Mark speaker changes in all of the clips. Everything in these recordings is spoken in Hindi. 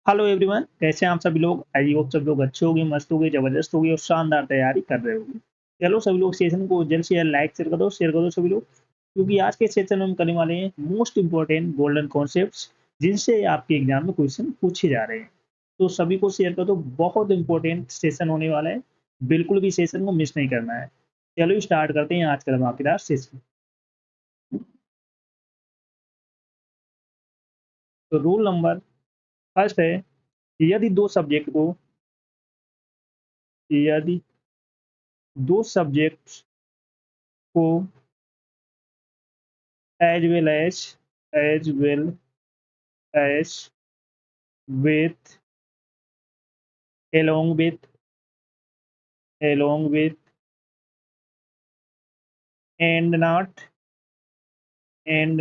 Speaker 1: हेलो एवरीवन, कैसे हैं आप सभी लोग। आई होप सब लोग अच्छे होंगे, मस्त होंगे, जबरदस्त होंगे और शानदार तैयारी कर रहे होंगे। चलो सभी लोग सेशन को जल्द से जल्द लाइक शेयर कर दो सभी लोग, क्योंकि आज के सेशन में हम करने वाले हैं मोस्ट इंपॉर्टेंट गोल्डन कॉन्सेप्ट्स, जिनसे आपके एग्जाम में क्वेश्चन पूछे जा रहे हैं। तो सभी को शेयर कर दो, बहुत इंपॉर्टेंट सेशन होने वाला है। बिल्कुल भी सेशन को मिस नहीं करना है। चलो स्टार्ट करते हैं आज का धमाकेदार सेशन। तो रूल नंबर फर्स्ट है, यदि दो सब्जेक्ट को यदि दो सब्जेक्ट को as well as with along with along with and not in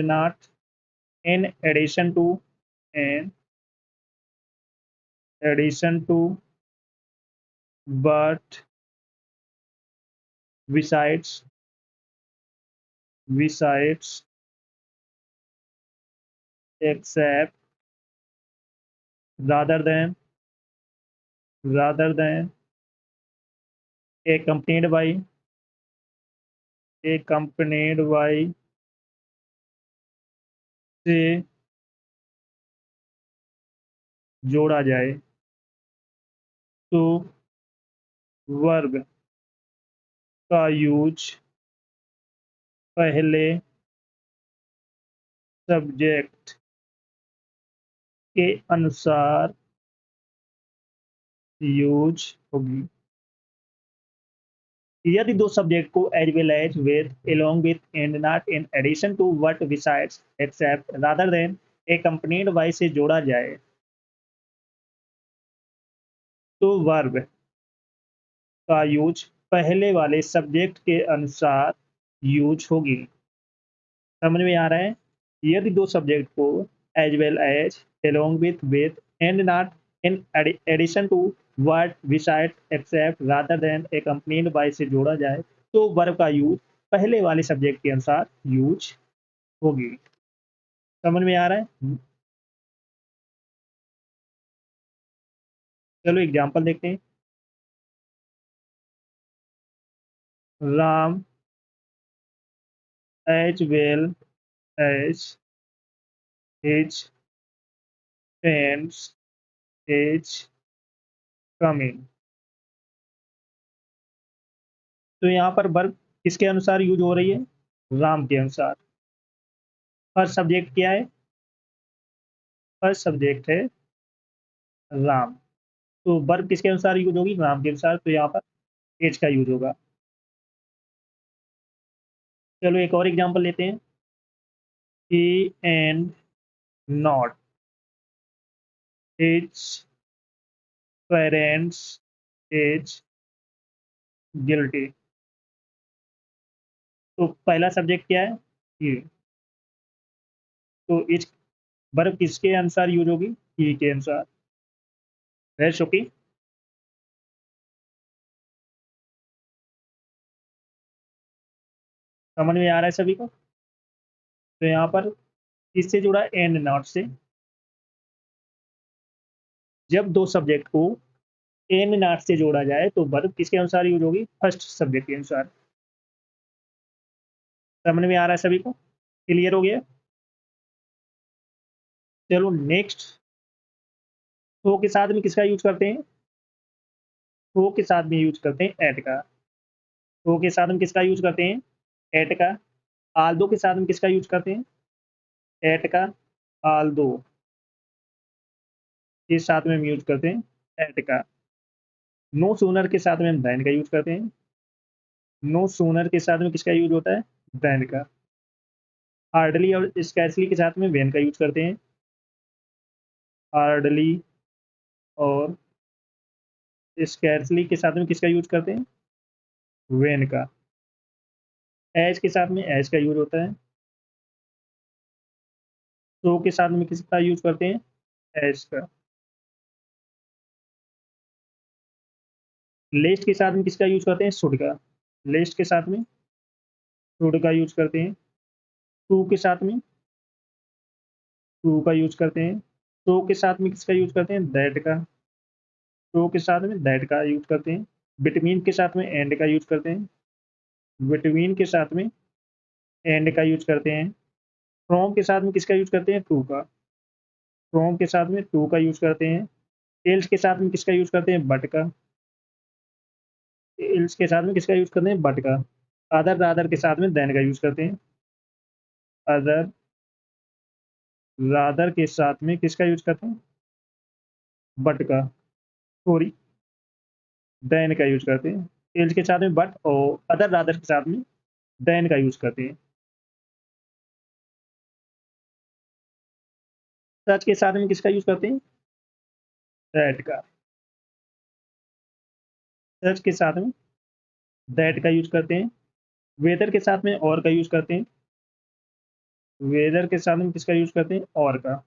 Speaker 1: and addition to but besides except rather than rather than accompanied by से जोड़ा जाए तो वर्ब का यूज पहले सब्जेक्ट के अनुसार यूज होगी। यदि दो सब्जेक्ट को as well as with along with and not in addition to what besides except rather than accompanied by से जोड़ा जाए तो वर्ब का यूज पहले वाले सब्जेक्ट के अनुसार यूज होगी। समझ में आ रहा है। यदि दो सब्जेक्ट को as well as along with and not in addition to what beside except rather than accompanied by से जोड़ा जाए तो वर्ब का यूज पहले वाले सब्जेक्ट के अनुसार यूज होगी। समझ में आ रहा है। चलो एग्जांपल देखते हैं। Ram as well as his friends is coming. तो यहाँ पर वर्ब किसके अनुसार यूज हो रही है? राम के अनुसार। फर्स्ट सब्जेक्ट क्या है? फर्स्ट सब्जेक्ट है राम। तो वर्ब किसके अनुसार यूज होगी? राम के अनुसार। तो यहाँ पर एज का यूज होगा। चलो एक और एग्जांपल लेते हैं। He and not his parents is guilty. तो पहला सब्जेक्ट क्या है? ही। तो इज वर्ब किसके अनुसार यूज होगी? ही के अनुसार। है शोकी। समझ में आ रहा है सभी को। तो यहाँ पर किससे जुड़ा? एंड नॉट से। जब दो सब्जेक्ट को एंड नॉट से जोड़ा जाए तो वर्ब किसके अनुसार यूज होगी? फर्स्ट सब्जेक्ट के अनुसार। समझ में आ रहा है सभी को। क्लियर हो गया। चलो नेक्स्ट। तो के साथ में किसका यूज करते हैं? तो के साथ में यूज करते हैं एट का। तो के साथ में किसका यूज करते हैं? एट का। आल दो के साथ में किसका यूज करते हैं? एट का। आल दो के साथ में हम यूज करते हैं एट का। नो सोनर के साथ में हम देन का यूज करते हैं। नो सोनर के साथ में किसका यूज होता है? देन का। हार्डली और स्कैर्सली के साथ में वेन का यूज करते हैं। हार्डली और स्कैर्सली के साथ में किसका यूज करते हैं? वेन का। एज के साथ में एज का यूज होता है। सो के साथ में किसका यूज करते हैं? एज का। लेस्ट के साथ में किसका यूज करते हैं? शुड का। लेस्ट के साथ में शुड का यूज करते हैं। टू के साथ में टू का यूज करते हैं। तो के साथ में किसका यूज करते हैं, दैट का। तो के साथ में दैट का यूज करते हैं। बिटवीन के साथ में एंड का यूज करते हैं। बिटवीन के साथ में एंड का यूज करते हैं। फ्रॉम के साथ में किसका यूज करते हैं, टू का। फ्रॉम के साथ में टू का यूज करते हैं। एल्स के साथ में किसका यूज करते हैं, बट का। एल्स के साथ में किसका यूज करते हैं, बट का। अदर रादर के साथ में देन का यूज करते हैं। अदर रादर के साथ में किसका यूज करते हैं, बट का, सॉरी, देन का यूज करते हैं। एल्स के साथ में बट और अदर रादर के साथ में देन का यूज करते हैं। सच के साथ में किसका यूज करते हैं, दैट का। सच के साथ में दैट का यूज करते हैं। वेदर के साथ में और का यूज करते हैं। वेदर के साथ में किसका यूज करते हैं, और का।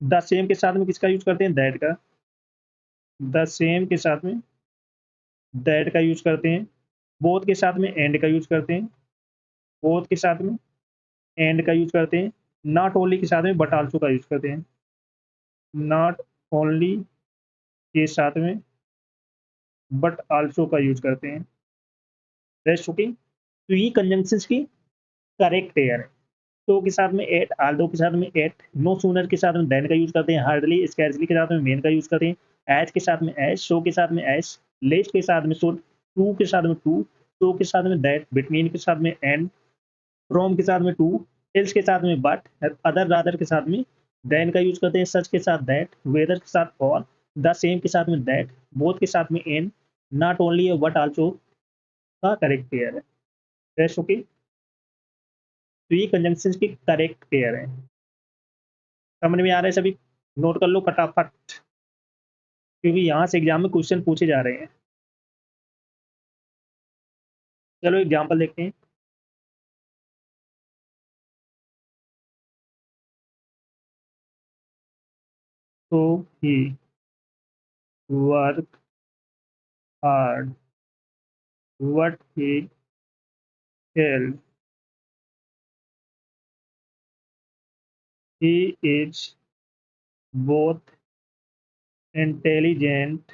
Speaker 1: द सेम के साथ में किसका यूज करते हैं, दैट का। द सेम के साथ में दैट का यूज करते हैं। बोथ के साथ में एंड का यूज करते हैं। बोथ के साथ में एंड का यूज करते हैं। नॉट ओनली के साथ में बट आल्सो का यूज करते हैं। नॉट ओनली के साथ में बट आल्सो का यूज करते हैं। Rest okay. तो ये कंजंक्शंस की करेक्ट पेयर है। तो के साथ में एट, आल्दो के साथ में एट, नो सूनर के साथ में देन का यूज करते हैं। हार्डली स्कैर्सली के साथ में मेन का यूज करते हैं। एज के साथ में एज, शो के साथ में एस, लेस्ट के साथ में सो, टू के साथ में टू, तो के साथ में दैट, बिटवीन के साथ में एंड, फ्रॉम के साथ में टू, एल्स के साथ में बट, अदर रादर के साथ में देन का यूज करते हैं। सच के साथ दैट, वेदर के साथ और, द सेम के साथ में दैट, बोथ के साथ में and, not only but also का करेक्ट पेयर है। Rest okay. तो ये कंजंक्शन की करेक्ट पेयर है। समझ में आ रहा है सभी, नोट कर लो फटाफट, क्योंकि यहाँ से एग्जाम में क्वेश्चन पूछे जा रहे हैं। चलो एग्जाम्पल देखते हैं। तो he work hard, what he held, he is both intelligent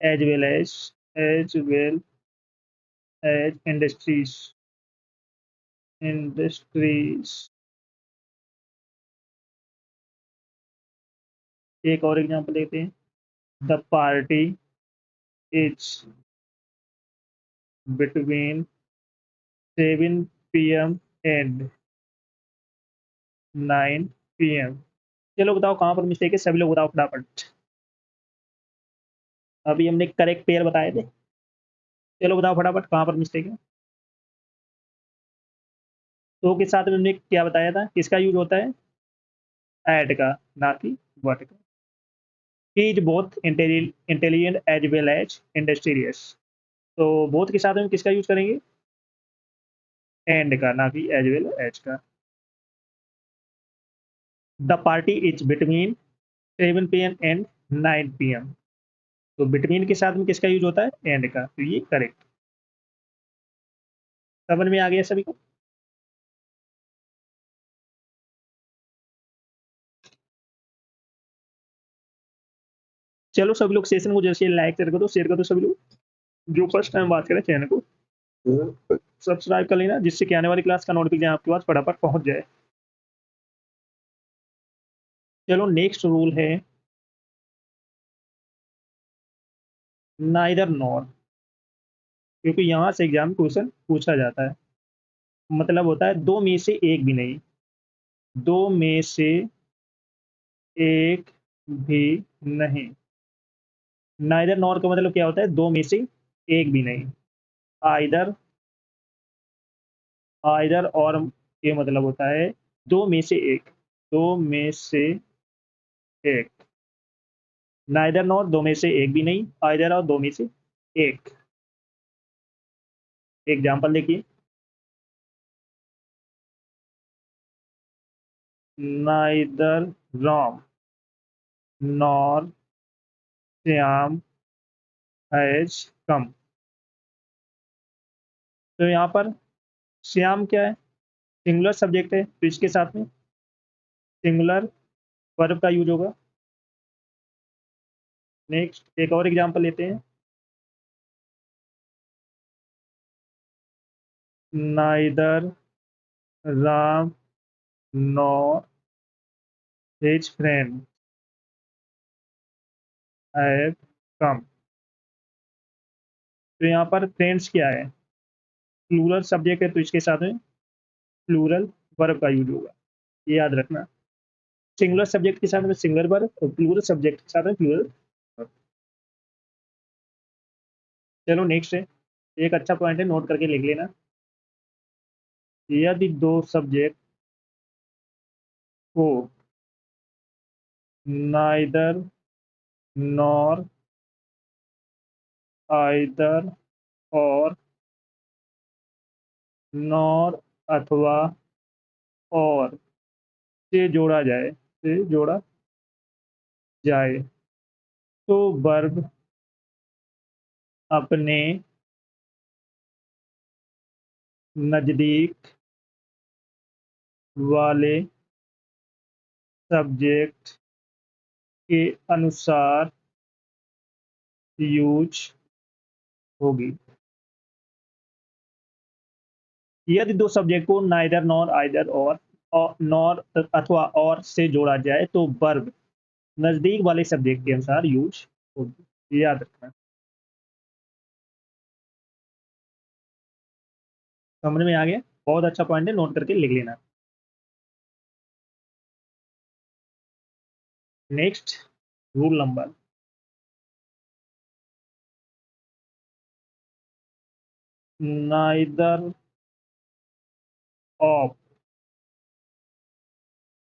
Speaker 1: as well as industries। एक और एग्जांपल देते हैं। The party is between 7 PM and 9 PM। चलो बताओ कहाँ पर मिस्टेक है, सभी लोग बताओ फटाफट। अभी हमने करेक्ट पेयर बताए थे, चलो बताओ फटाफट कहाँ पर मिस्टेक है। तो के साथ में हमने क्या बताया था, किसका यूज होता है, एड का, ना कि वट का। He is both intelligent as well as industrious. तो बोथ के साथ में किसका यूज करेंगे, एंड का, ना कि एज वेल एज का। The party is between 7 PM and 9 PM। तो बिटवीन के साथ में किसका यूज होता है, एंड का, तो ये करेक्ट। समझ में आ गया सभी को। चलो सभी लोग सेशन को जैसे लाइक शेयर कर दो सभी लोग। जो फर्स्ट टाइम बात करें चैनल को सब्सक्राइब कर लेना, जिससे कि आने वाली क्लास का नोटिफिकेशन आपके पास फटाफट पहुंच जाए। चलो नेक्स्ट रूल है नाइदर नॉर, क्योंकि यहाँ से एग्जाम क्वेश्चन पूछा जाता है। मतलब होता है दो में से एक भी नहीं, दो में से एक भी नहीं। नाइदर नॉर का मतलब क्या होता है, दो में से एक भी नहीं। आइदर, आइदर और ये मतलब होता है दो में से एक, दो में से एक। नाइदर नॉर दो में से एक भी नहीं, आइदर और दो में से एक। एग्जाम्पल देखिए। Neither Ram nor Shyam has come. तो यहाँ पर श्याम क्या है, सिंगुलर सब्जेक्ट है, तो इसके साथ में सिंगुलर वर्ब का यूज होगा। नेक्स्ट एक और एग्जांपल लेते हैं। Neither Ram nor his friend have come. तो यहाँ पर फ्रेंड्स क्या है, प्लूरल सब्जेक्ट है, तो इसके साथ में प्लूरल वर्ब का यूज होगा, ये याद रखना। सिंगुलर सब्जेक्ट के साथ में सिंगुलर वर्ब और प्लूरल सब्जेक्ट के साथ में प्लूरल वर्ब। चलो नेक्स्ट है, एक अच्छा पॉइंट है, नोट करके लिख लेना। यदि दो सब्जेक्ट को नाइदर नॉर आइदर और नॉर अथवा और से जोड़ा जाए तो वर्ब अपने नजदीक वाले सब्जेक्ट के अनुसार यूज होगी। यदि दो सब्जेक्ट को नाइदर नॉर आइदर और नॉर अथवा और से जोड़ा जाए तो वर्ब नजदीक वाले सब्जेक्ट के अनुसार यूज होगी, ये याद रखना। समझ में आ गया, बहुत अच्छा पॉइंट है, नोट करके लिख लेना। Next rule number, neither of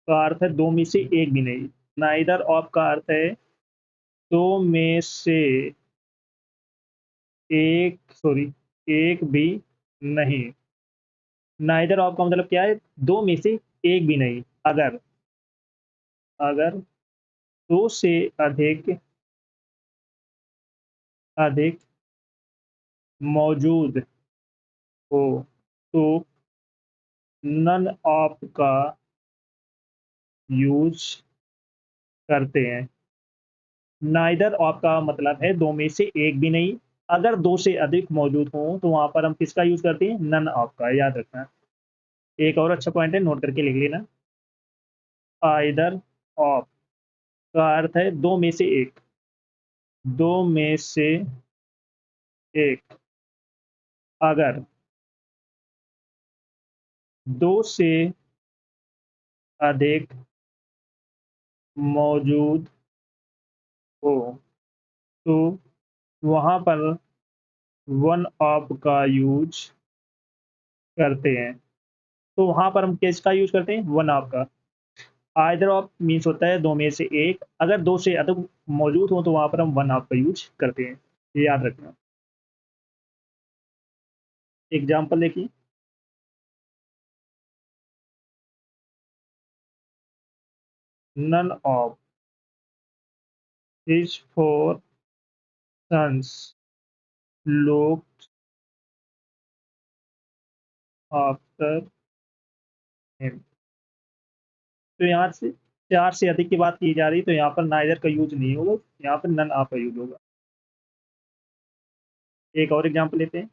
Speaker 1: का अर्थ है दो में से एक भी नहीं। नाइदर ऑफ का अर्थ है दो में से एक भी नहीं। नाइदर ऑफ का मतलब क्या है, दो में से एक भी नहीं। अगर अगर दो से अधिक अधिक मौजूद हो तो नन ऑफ का यूज करते हैं। नाइदर ऑफ का मतलब है दो में से एक भी नहीं। अगर दो से अधिक मौजूद हो तो वहां पर हम किसका यूज करते हैं, नन ऑफ का, याद रखना। एक और अच्छा पॉइंट है, नोट करके लिख लेना। आइदर ऑफ का अर्थ है दो में से एक, दो में से एक। अगर दो से अधिक मौजूद हो तो वहां पर वन ऑफ का यूज करते हैं। तो वहां पर हम किसका यूज करते हैं, वन ऑफ का। आइदर ऑफ मीन्स होता है दो में से एक, अगर दो से अधिक मौजूद हो तो वहां पर हम वन ऑफ का यूज करते हैं, ये याद रखना। एग्जाम्पल देखिए। None of his four sons looked after him. तो यहाँ से चार से अधिक की बात की जा रही है, तो यहाँ पर नाइदर का यूज नहीं होगा, यहाँ पर नन ऑफ का यूज होगा। एक और एग्जांपल लेते हैं।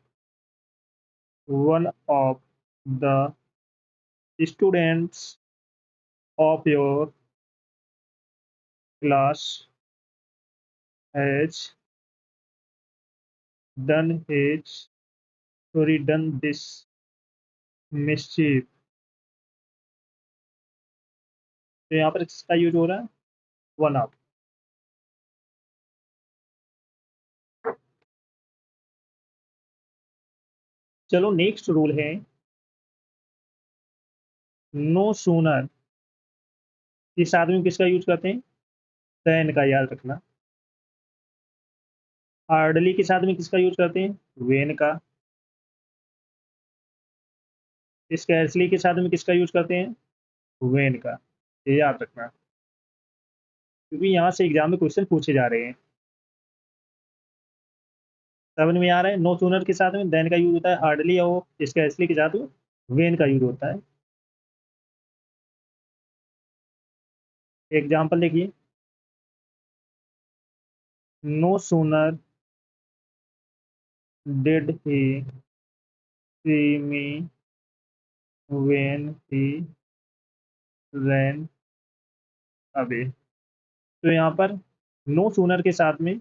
Speaker 1: One of the students of your class has done this mischief. तो यहाँ पर किसका यूज हो रहा है, वन ऑफ। चलो नेक्स्ट रूल है, नो सूनर इस आदमी में किसका यूज करते हैं, देन का, याद रखना। हार्डली किस आदमी किसका यूज करते हैं, वेन का। स्कैर्सली किस आदमी किसका यूज करते हैं, वेन का, ये याद रखना, क्योंकि यहाँ से एग्जाम में क्वेश्चन पूछे जा रहे हैं। समझ में आ रहा है, नो सूनर के साथ में देन का यूज होता है, हार्डली और स्कैर्सली के साथ में वेन का यूज होता है। एग्जाम्पल देखिए, no sooner did he see me when he ran away. तो यहाँ पर नो सूनर के साथ में,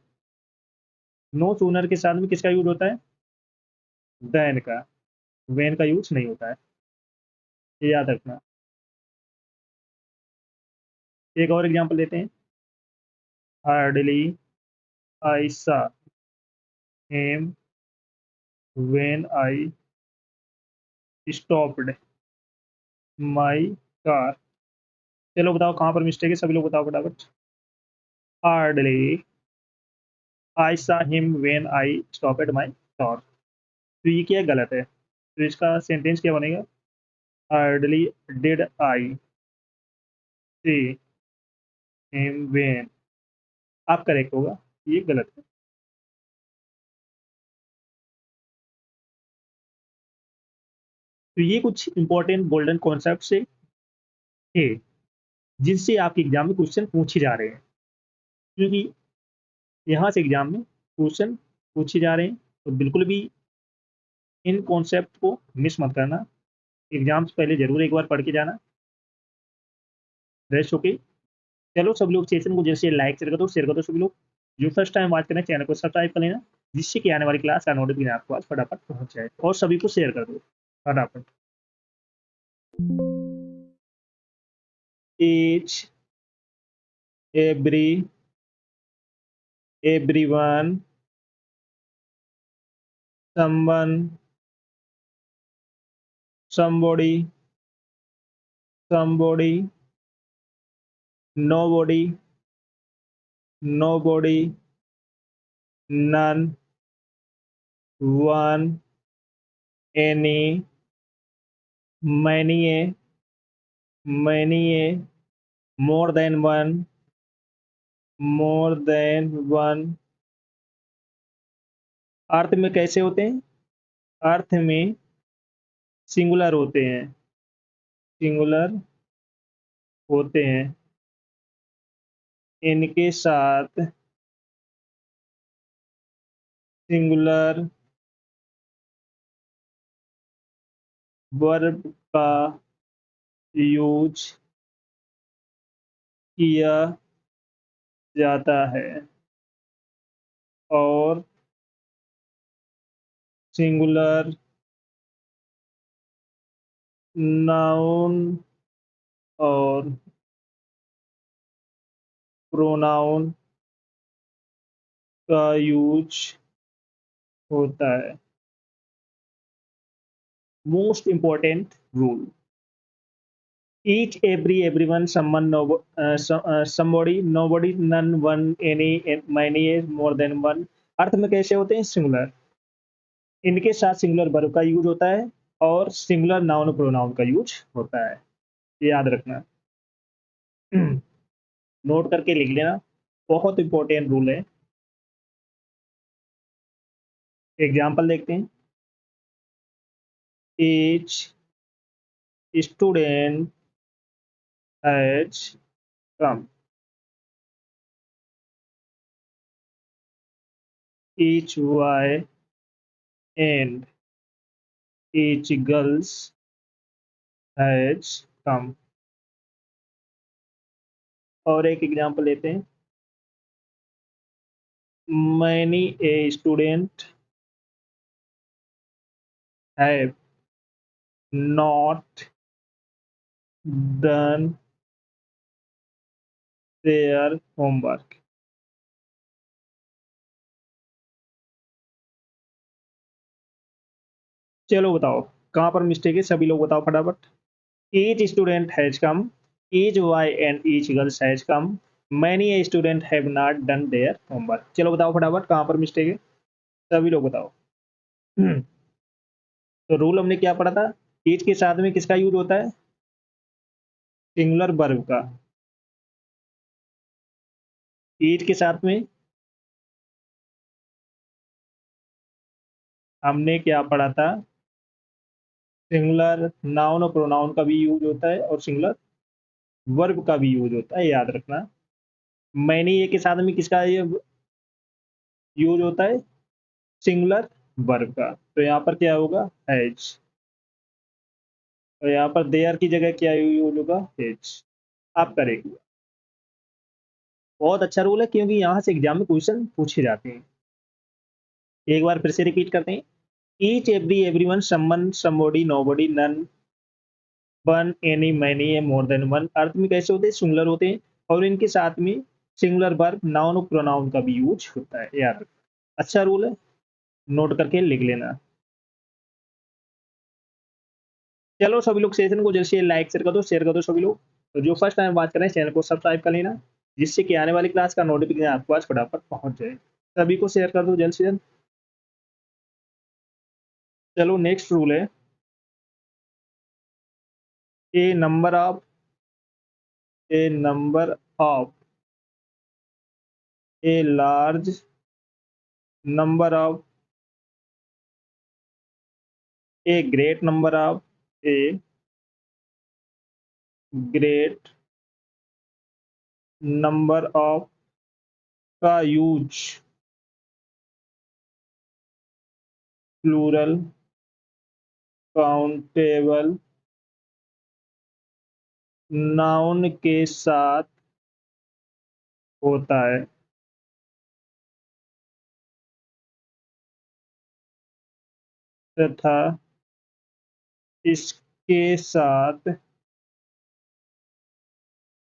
Speaker 1: नो सूनर के साथ में किसका यूज होता है? देन का। वेन का यूज नहीं होता है, ये याद रखना। एक और एग्जांपल लेते हैं, हार्डली आई सा him when I stopped my car. चलो बताओ कहाँ पर मिस्टेक है, सभी लोग बताओ फटाफट। हार्डली आई सा him when I stopped my car. तो ये क्या गलत है, तो इसका सेंटेंस क्या बनेगा? Hardly did I see him when. आप करेक्ट होगा, ये गलत है। तो ये कुछ इंपॉर्टेंट गोल्डन कॉन्सेप्ट से थे, जिनसे आपके एग्जाम में क्वेश्चन पूछे जा रहे हैं, क्योंकि यहाँ से एग्जाम में क्वेश्चन पूछे जा रहे हैं, तो बिल्कुल भी इन कॉन्सेप्ट को मिस मत करना। एग्जाम से पहले जरूर एक बार पढ़ के जाना, रेस्ट होके। चलो सब लोग सेशन को जैसे लाइक शेयर कर दो सभी लोग। जो फर्स्ट टाइम बात करें चैनल को सब्सक्राइब कर लेना, जिससे कि आने वाली क्लास का नोटिफिकेशन आपके पास फटाफट पहुंच जाए, और सभी को शेयर कर दो फटाफट। each everyone, someone, somebody, nobody, none, one, any, many, more than one, अर्थ में कैसे होते हैं? अर्थ में सिंगुलर होते हैं, सिंगुलर होते हैं। इनके साथ सिंगुलर वर्ब का यूज किया जाता है, और सिंगुलर नाउन और प्रोनाउन का यूज होता है। Most important rule, each, every, everyone, someone, somebody, nobody, none, one, any, many, more than one अर्थ में कैसे होते हैं? सिंगुलर। इनके साथ सिंगुलर वर्ब का यूज होता है, और सिंगुलर नाउन प्रोनाउन का यूज होता है, ये याद रखना। नोट करके लिख लेना, बहुत इंपॉर्टेंट रूल है। एग्जाम्पल देखते हैं, each student has come, each boy and each girls has come। और एक एग्जाम्पल लेते हैं, many a student have not done their homework। चलो बताओ कहाँ पर मिस्टेक है, सभी लोग बताओ फटाफट। each student has come, each boy and each girl has come, many a student have not done their homework। चलो बताओ फटाफट कहाँ पर मिस्टेक है, सभी लोग बताओ। तो रूल हमने क्या पढ़ा था? each के साथ में किसका यूज होता है? सिंगुलर वर्ब का। each के साथ में हमने क्या पढ़ा था? सिंगुलर नाउन और प्रोनाउन का भी यूज होता है, और सिंगुलर वर्ब का भी यूज होता है, याद रखना। मैनी ये के साथ में किसका ये यूज होता है? सिंगुलर वर्ब का। तो यहाँ पर क्या होगा? हैज। और यहाँ पर देयर की जगह क्या यूज होगा? हैज। आप करेंगे। बहुत अच्छा रूल है, क्योंकि यहाँ से एग्जाम में क्वेश्चन पूछे जाते हैं। एक बार फिर से रिपीट करते हैं। Each every everyone someone somebody nobody none one any many a more than one अर्थ में कैसे होते हैं? सिंगुलर होते हैं। और इनके साथ में सिंगुलर वर्ब नाउन और प्रोनाउन का भी यूज होता है, याद रखना। अच्छा रूल है, नोट करके लिख लेना। चलो सभी लोग सेशन को जल्द से लाइक शेयर कर दो सभी लोग। तो जो फर्स्ट टाइम बात कर रहे हैं चैनल को सब्सक्राइब कर लेना, जिससे कि आने वाली क्लास का नोटिफिकेशन आपके पास फटाफट पहुंच जाए। सभी को शेयर कर दो जल्द से जल्द। चलो नेक्स्ट रूल है, a number of a number of a large number of a great number of a great number of का यूज प्लूरल काउंटेबल नाउन के साथ होता है, तथा इसके साथ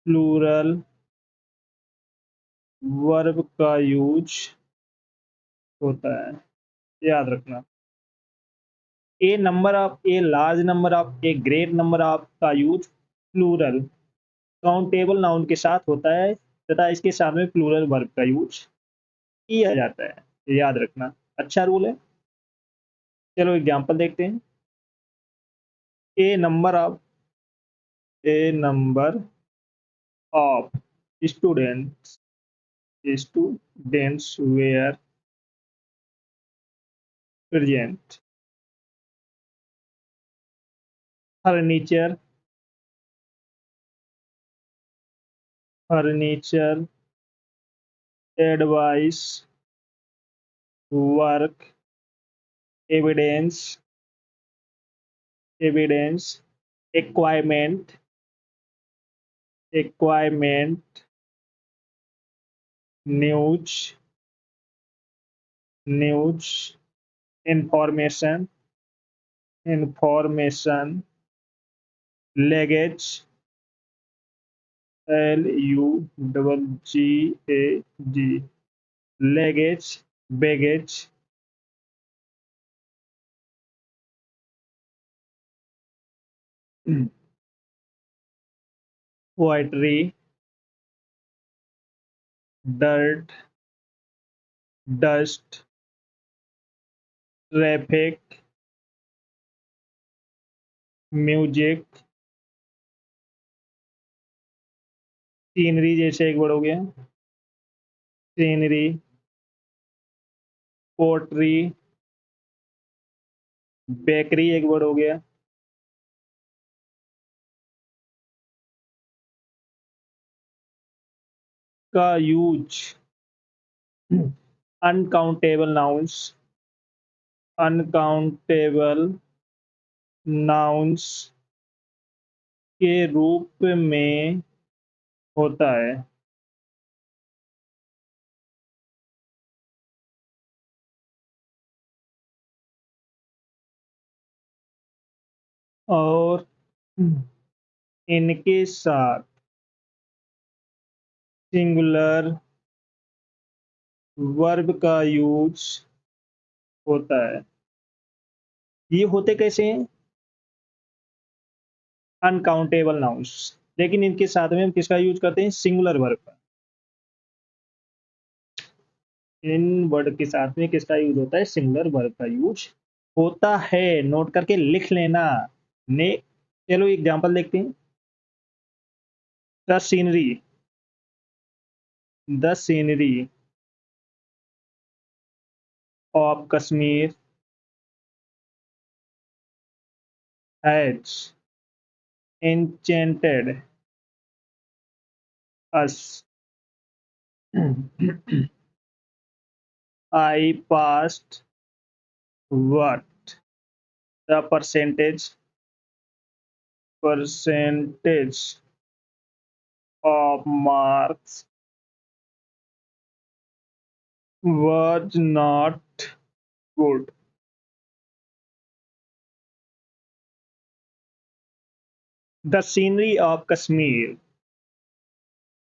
Speaker 1: प्लूरल वर्ब का यूज होता है, याद रखना। A number of a large number of a great number of का यूज प्लूरल काउंटेबल नाउन के साथ होता है, तथा इसके साथ में प्लूरल वर्ब का यूज किया जाता है, याद रखना। अच्छा रूल है। चलो एग्जांपल देखते हैं। A number of a number of students students were present furniture furniture advice work evidence evidence equipment equipment news news information information luggage LUGGAG luggage baggage poetry dirt dust traffic music scenery जैसे एक वर्ड हो गया, सीनरी पोट्री बेकरी एक वर्ड हो गया, का use uncountable nouns uncountable nouns के रूप में होता है, और इनके साथ सिंगुलर वर्ब का यूज होता है। ये होते कैसे हैं? अनकाउंटेबल नाउन्स, लेकिन इनके साथ में हम किसका यूज करते हैं? सिंगुलर वर्ब का। इन वर्ड के साथ में किसका यूज होता है? सिंगुलर वर्ब का यूज होता है, नोट करके लिख लेना। ने चलो एग्जांपल देखते हैं। The scenery the scenery of Kashmir has enchanted us. I passed what? The percentage of marks was not good. The scenery of Kashmir.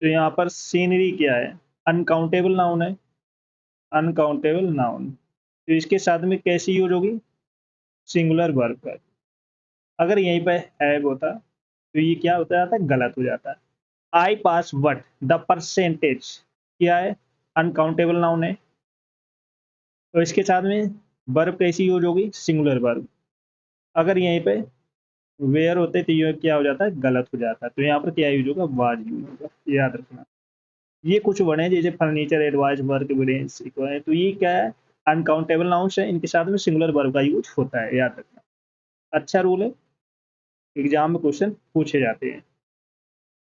Speaker 1: तो यहाँ पर सीनरी क्या है? अनकाउंटेबल नाउन है, अनकाउंटेबल नाउन। तो इसके साथ में कैसी यूज होगी? सिंगुलर वर्ब का। अगर यहीं पे हैव होता तो ये क्या होता जाता है? गलत हो जाता है। आई पास वट द परसेंटेज क्या है? अनकाउंटेबल नाउन है, तो इसके साथ में वर्ब कैसी यूज होगी? Singular verb. अगर यहीं पे वेयर होते तो ये क्या हो जाता है? गलत हो जाता है। तो यहाँ पर क्या यूज होगा? वाज यूज होगा, याद रखना। ये कुछ वर्ड हैं जैसे फर्नीचर, एडवाइस, वर्क, एविडेंस, तो ये क्या है? अनकाउंटेबल नाउन्स है, इनके साथ में सिंगुलर वर्ब का यूज होता है, याद रखना। अच्छा रूल है, एग्जाम में क्वेश्चन पूछे जाते हैं।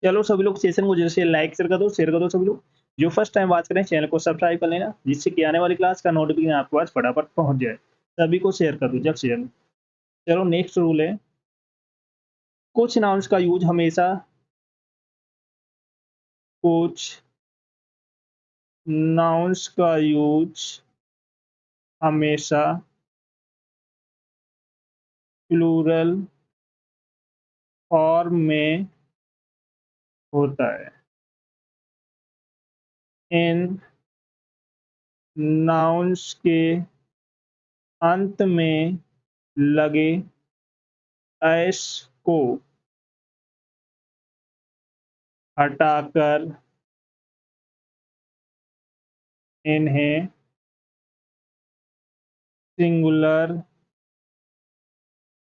Speaker 1: चलो सभी लोग सेशन को जैसे लाइक शेयर कर दो सभी लोग। जो फर्स्ट टाइम बात करें चैनल को सब्सक्राइब कर लेना, जिससे कि आने वाली क्लास का नोटिफिकेशन आपके पास फटाफट पहुंच जाए। सभी को शेयर कर दो जब शेयर। चलो नेक्स्ट रूल है, कुछ नाउन्स का यूज हमेशा, कुछ नाउन्स का यूज हमेशा प्लूरल फॉर्म में होता है। इन नाउन्स के अंत में लगे एस को हटाकर इन्हें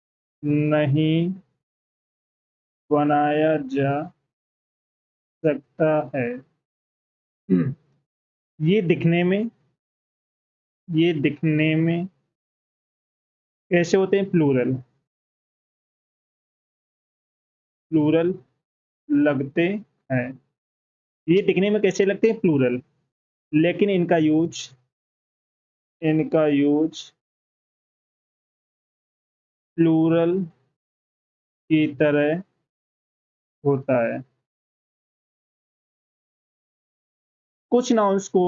Speaker 1: सिंगुलर नहीं बनाया जा सकता है। ये दिखने में कैसे होते हैं? प्लूरल प्लूरल लगते हैं। ये दिखने में कैसे लगते हैं? प्लूरल। लेकिन इनका यूज प्लूरल की तरह होता है। कुछ नाउन्स को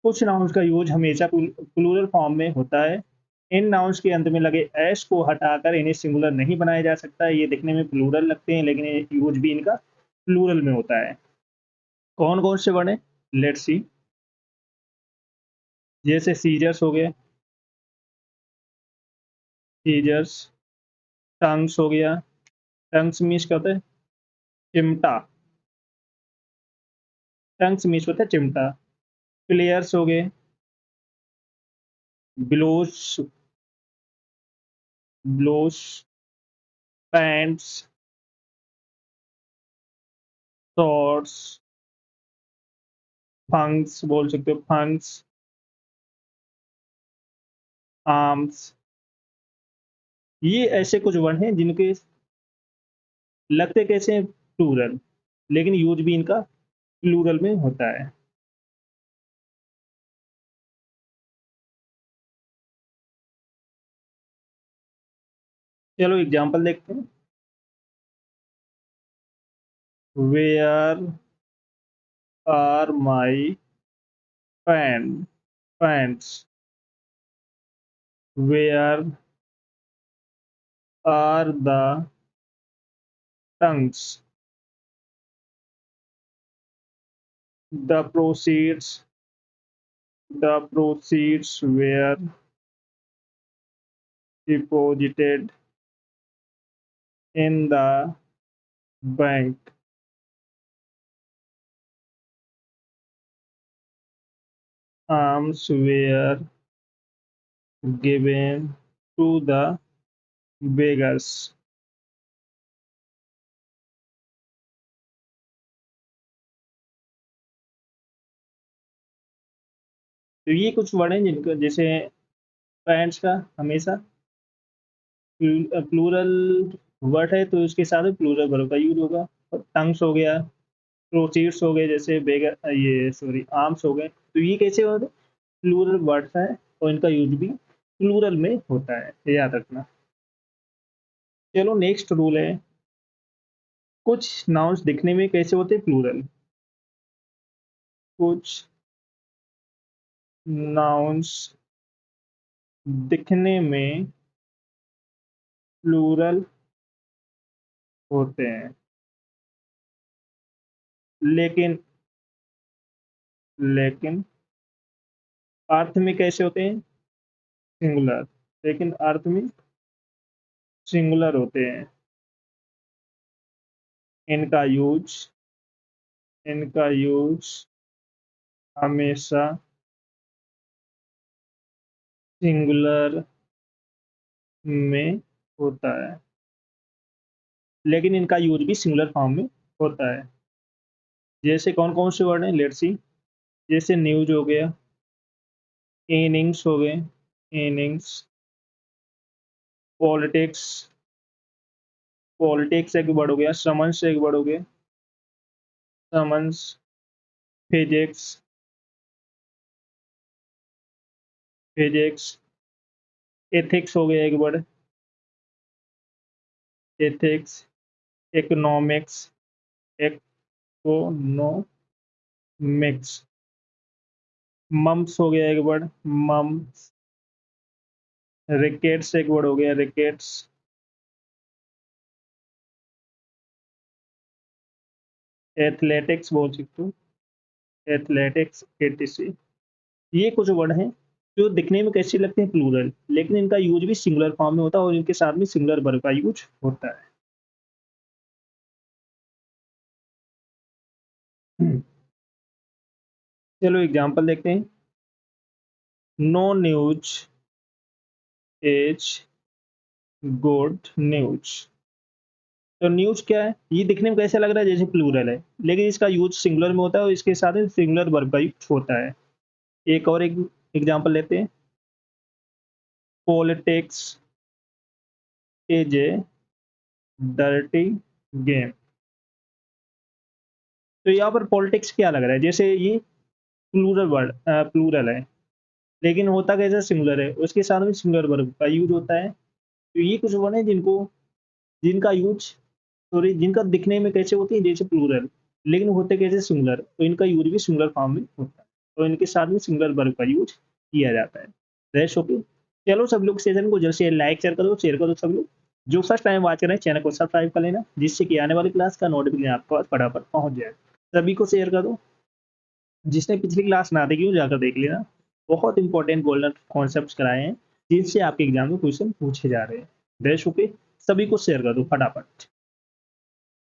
Speaker 1: कुछ नाउन्स का यूज हमेशा प्लूरल फॉर्म में होता है। इन नाउन्स के अंत में लगे एस को हटाकर इन्हें सिंगुलर नहीं बनाया जा सकता। ये दिखने में प्लूरल लगते हैं, लेकिन यूज भी इनका प्लूरल में होता है। कौन कौन से वर्ड हैं? Let's see. जैसे सीजर्स हो गए, सीजर्स। टंग्स हो गया, टंग्स मीन्स क्या होता है? चिमटा। टंग्स मीन्स होता है चिमटा। प्लेयर्स हो गए, ब्लोज, ब्लोस, पैंट्स, शॉर्ट्स, फंक्स बोल सकते हो, फंक्स, आर्म्स। ये ऐसे कुछ वर्ड हैं जिनके लगते कैसे हैं? प्लूरल, लेकिन यूज भी इनका प्लूरल में होता है। चलो एग्जांपल देखते हैं। Where are my pants, where are the tongs, the proceeds were deposited in the bank. Arms were given to the beggars. तो ये कुछ वर्ड हैं जिनको, जैसे पैंट्स का हमेशा प्लूरल वर्ड है तो उसके साथ प्लूरल वर्ब का यूज होगा। टंग्स हो गया, प्रोसीड्स हो गए, जैसे बेगर ये सॉरी आर्म्स हो गए, तो ये कैसे होते हैं, प्लूरल वर्ड्स हैं और इनका यूज भी प्लूरल में होता है, ये याद रखना। चलो नेक्स्ट रूल है, कुछ नाउन्स दिखने में कैसे होते हैं, प्लूरल। कुछ नाउन्स दिखने में प्लूरल होते हैं, लेकिन लेकिन अर्थ में कैसे होते हैं, सिंगुलर। लेकिन अर्थ में सिंगुलर होते हैं। इनका यूज इनका यूज हमेशा सिंगुलर में होता है, लेकिन इनका यूज भी सिंगुलर फॉर्म में होता है। जैसे कौन कौन से वर्ड हैं, लेट्स सी। जैसे न्यूज हो गया, इनिंग्स हो गए, इनिंग्स। पॉलिटिक्स, पॉलिटिक्स एक वर्ड हो गया। समन्स एक वर्ड हो गया, समन्स। Physics, physics. एथिक्स हो गया एक word, ethics. Economics, economics. Mumps हो गया एक वर्ड, मम्स। रिकेट्स एक वर्ड हो गया, रिकेट्स। एथलेटिक्स बोल सकते हो, एथलेटिक्स, एटीसी। ये कुछ वर्ड हैं जो दिखने में कैसे लगते हैं, प्लूरल, लेकिन इनका यूज भी सिंगुलर फॉर्म में होता है और इनके साथ में सिंगुलर वर्ब का यूज होता है। चलो एग्जांपल देखते हैं। No news is good news. तो न्यूज क्या है, ये दिखने में कैसे लग रहा है, जैसे प्लूरल है, लेकिन इसका यूज सिंगुलर में होता है और इसके साथ में सिंगुलर वर्ब का यूज होता है। एक और एक एग्जांपल लेते हैं। Politics is a dirty game. तो यहाँ पर पॉलिटिक्स क्या लग रहा है, जैसे ये प्लूरल वर्ड, प्लूरल है, लेकिन होता कैसे, सिंगुलर है, उसके साथ में सिंगुलर वर्ब का यूज होता है। तो ये कुछ वर्ड है जिनका यूज सॉरी जिनका दिखने में कैसे होती है, जैसे प्लूरल, लेकिन होते कैसे, सिंगुलर, तो इनका यूज भी सिंगुलर फॉर्म में होता है, तो इनके साथ में सिंगुलर वर्ब का यूज किया जाता है। That's okay. चलो सब लोग सेशन को जल्द से लाइक शेयर करो सब लोग। जो फर्स्ट टाइम वॉच कर रहे हैं चैनल को सब्सक्राइब कर लेना, जिससे कि आने वाली क्लास का नोटिफिकेशन आपके पास फटाफट पहुंच जाए। सभी को शेयर कर दो, जिसने पिछली क्लास ना देखी हो जाकर देख लेना। बहुत इंपॉर्टेंट गोल्डन कॉन्सेप्ट्स कराए हैं, जिनसे आपके एग्जाम में क्वेश्चन पूछे जा रहे हैं। That's okay. सभी को शेयर कर दो फटाफट।